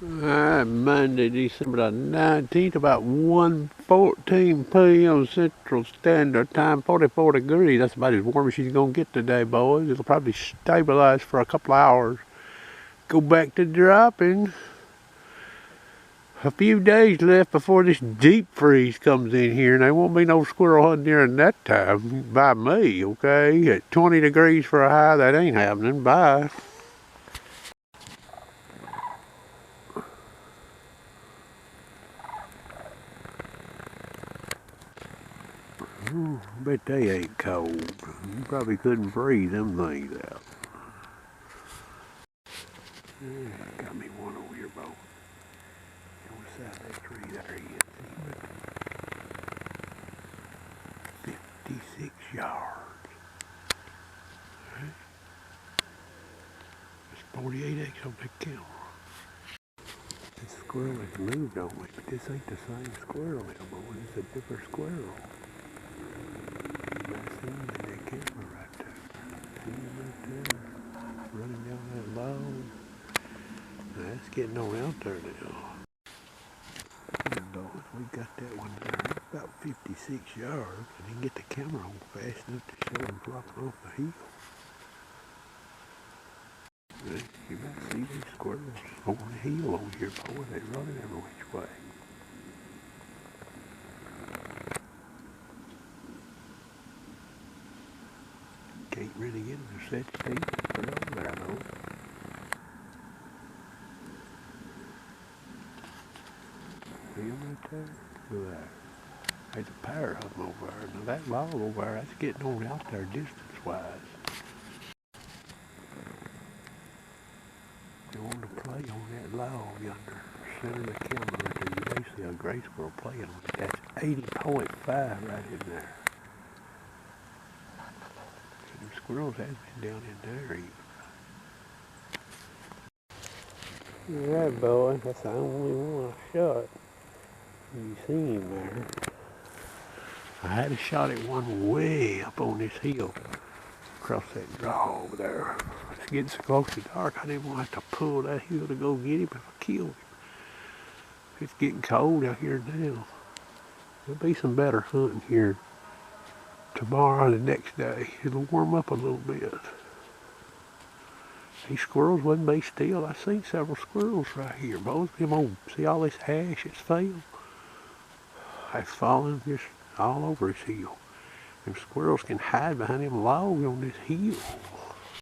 Monday, December the 19th, about 1:14 p.m. Central Standard Time, 44 degrees. That's about as warm as she's going to get today, boys. It'll probably stabilize for a couple hours. Go back to dropping. A few days left before this deep freeze comes in here, and there won't be no squirrel hunting during that time by me, okay? At 20 degrees for a high, that ain't happening. Bye. Ooh, I bet they ain't cold. You probably couldn't breathe them things out. Yeah, got me one over here, Bo. On the side of that tree there he is. 56 yards. Right? There's 48 X on that camera. This squirrel has moved on me, but this ain't the same squirrel anymore. It's a different squirrel. You might see him in that camera right there. See him right there, running down that log. That's getting on out there now. Yeah, boys, we got that one there. About 56 yards. I didn't get the camera on fast enough to show him dropping off the hill. You might see these squirrels on the hill over here, boy. They're running every which way. Can't really get them to set feet. They're over there, though. See them right there? Look at that. There's a pair of them over there. Now that log over there, that's getting on out there distance-wise. You want to play on that log yonder, center the camera right there. You may see a gray squirrel playing on it. That's 80.5 right in there. And the squirrels has been down in there even. Yeah, boy, that's the only one I shot. You see him there. I had a shot at one way up on this hill, across that draw over there. It's getting so close to dark, I didn't want to have to pull that hill to go get him if I killed him. It's getting cold out here now. There'll be some better hunting here tomorrow or the next day. It'll warm up a little bit. These squirrels wouldn't be still. I seen several squirrels right here. Both of them, see all this ash that's fell? It's falling just all over this hill. Them squirrels can hide behind them logs on this hill.